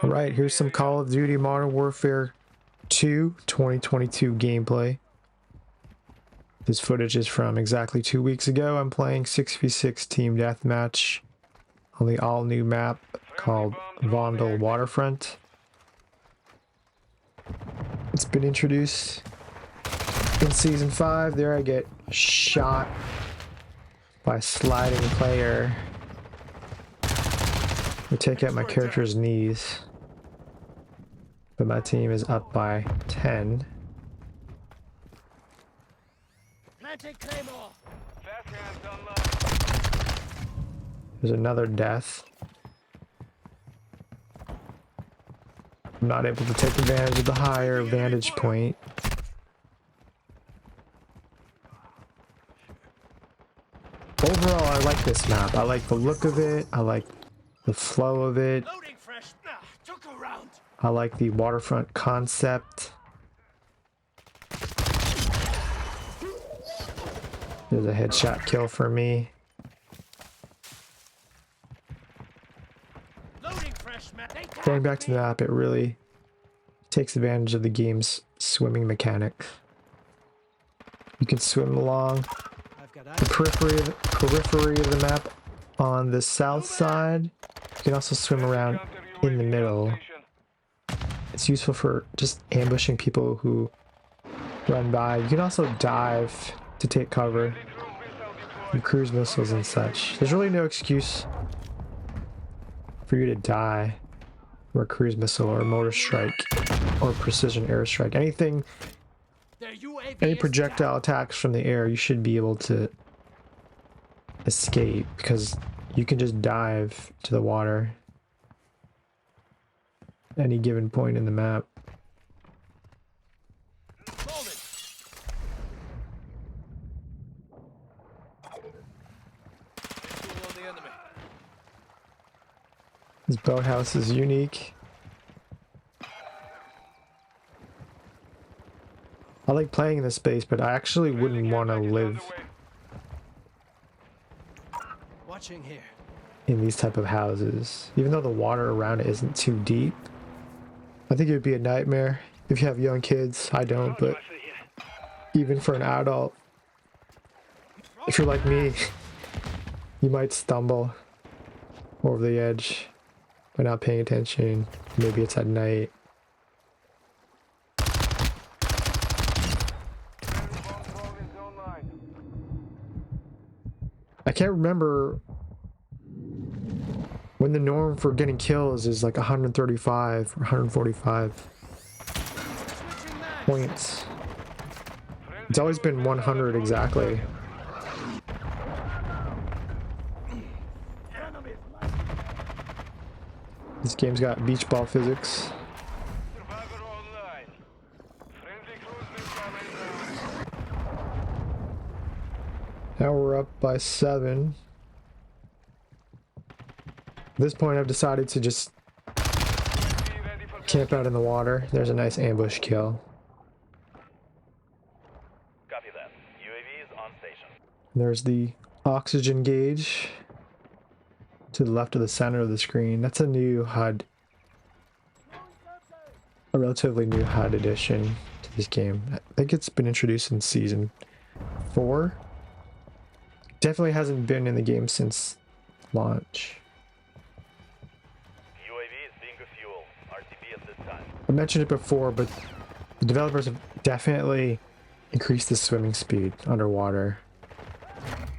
Alright, here's some Call of Duty Modern Warfare 2 2022 gameplay. This footage is from exactly 2 weeks ago. I'm playing 6v6 Team Deathmatch on the all-new map called Vondel Waterfront. It's been introduced in Season 5. There I get shot by a sliding player. I take out my character's knees. But my team is up by 10. There's another death. I'm not able to take advantage of the higher vantage point. Overall, I like this map. I like the look of it. I like the flow of it. I like the waterfront concept. There's a headshot kill for me. Going back to the map, it really takes advantage of the game's swimming mechanics. You can swim along the periphery of the map on the south side. You can also swim around in the middle. It's useful for just ambushing people who run by. You can also dive to take cover from cruise missiles and such. There's really no excuse for you to die from a cruise missile or a mortar strike or precision airstrike. Any projectile attacks from the air, you should be able to escape because you can just dive to the water at any given point in the map. This boathouse is unique. I like playing in this space, but I actually wouldn't want to live in these type of houses. Even though the water around it isn't too deep, I think it would be a nightmare if you have young kids. I don't, but even for an adult, if you're like me, you might stumble over the edge by not paying attention. Maybe it's at night. I can't remember when the norm for getting kills is like 135 or 145 points. It's always been 100 exactly. This game's got beach ball physics. Now we're up by 7. At this point, I've decided to just camp out in the water. There's a nice ambush kill. Copy that. UAV is on station. There's the oxygen gauge to the left of the center of the screen. That's a new HUD. A relatively new HUD addition to this game. I think it's been introduced in Season 4. Definitely hasn't been in the game since launch. UAV is being refueled. RTB at this time. I mentioned it before, but the developers have definitely increased the swimming speed underwater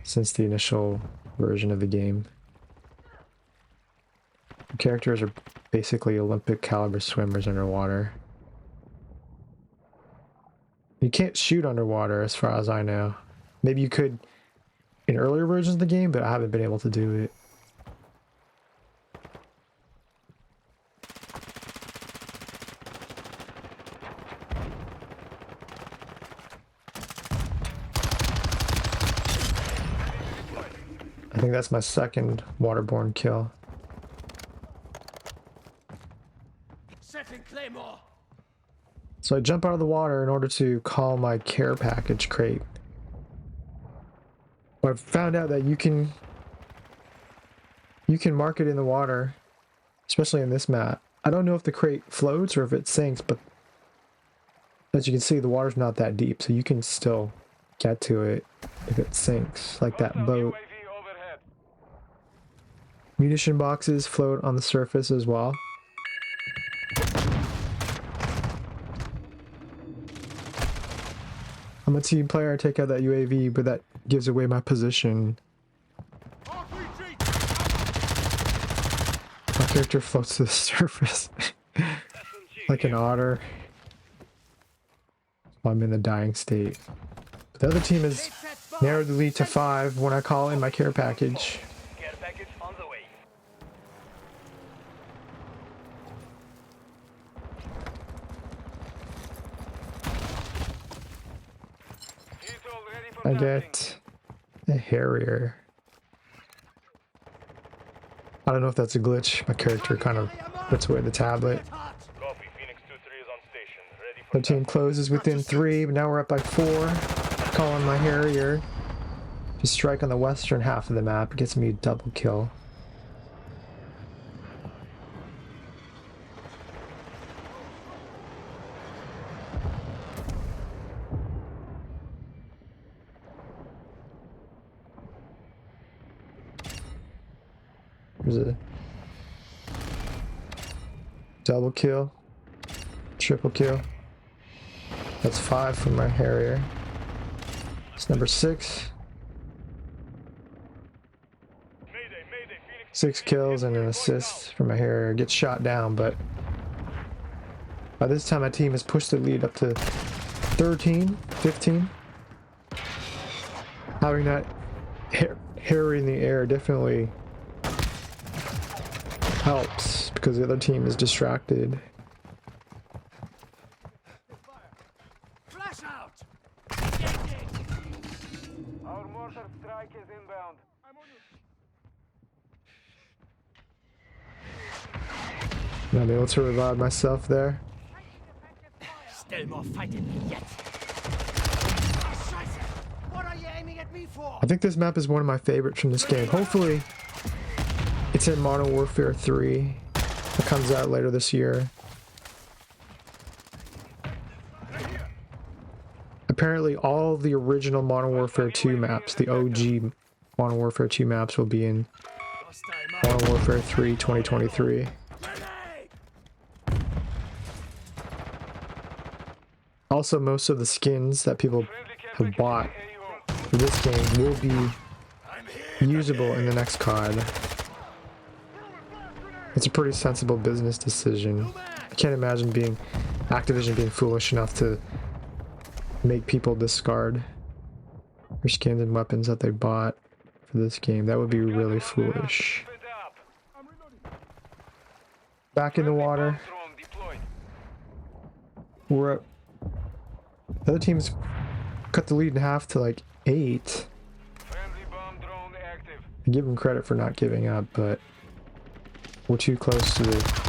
since the initial version of the game. The characters are basically Olympic caliber swimmers underwater. You can't shoot underwater as far as I know. Maybe you could in earlier versions of the game, but I haven't been able to do it. I think that's my second waterborne kill. So I jump out of the water in order to call my care package crate. But I've found out that you can mark it in the water, especially in this map. I don't know if the crate floats or if it sinks, but as you can see, the water's not that deep, so you can still get to it if it sinks, like that boat. Munition boxes float on the surface as well. I'm a team player, I take out that UAV, but that gives away my position. My character floats to the surface like an otter. I'm in the dying state. But the other team has narrowed the lead to 5 when I call in my care package. Care package on the way. I get a Harrier. I don't know if that's a glitch. My character kind of puts away the tablet. Copy. Phoenix 2-3 is on station. Ready for The team closes within 3, but now we're up by 4. Calling my Harrier to strike on the western half of the map. It gets me a double kill. There's a double kill, triple kill. That's 5 from my Harrier. It's number 6. Mayday, Phoenix 6 kills and an assist from my Harrier. Gets shot down, but by this time my team has pushed the lead up to 13, 15. Having that Harrier in the air definitely helps because the other team is distracted. Flash out! Our mortar strike is inbound. I'm on you. Not able to revive myself there. Still more fighting me yet. Scheiße! What are you aiming at me for? I think this map is one of my favorites from this game. Hopefully it's in Modern Warfare 3. It comes out later this year. Apparently all the original Modern Warfare 2 maps, the OG Modern Warfare 2 maps, will be in Modern Warfare 3 2023. Also, most of the skins that people have bought for this game will be usable in the next COD. It's a pretty sensible business decision. I can't imagine Activision being foolish enough to make people discard their skins and weapons that they bought for this game. That would be really foolish. Back in the water. We're up. The other team's cut the lead in half to like 8. I give them credit for not giving up, but we're too close to the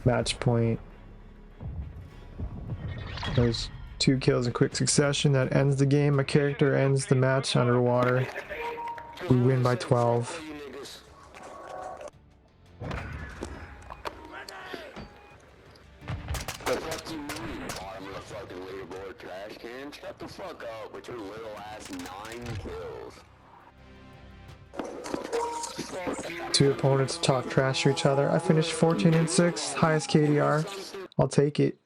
match point. There's 2 kills in quick succession. That ends the game. My character ends the match underwater. We win by 12. Shut the fuck up with your little ass 9 kills. 2 opponents talk trash to each other. I finished 14 and 6, highest KDR. I'll take it.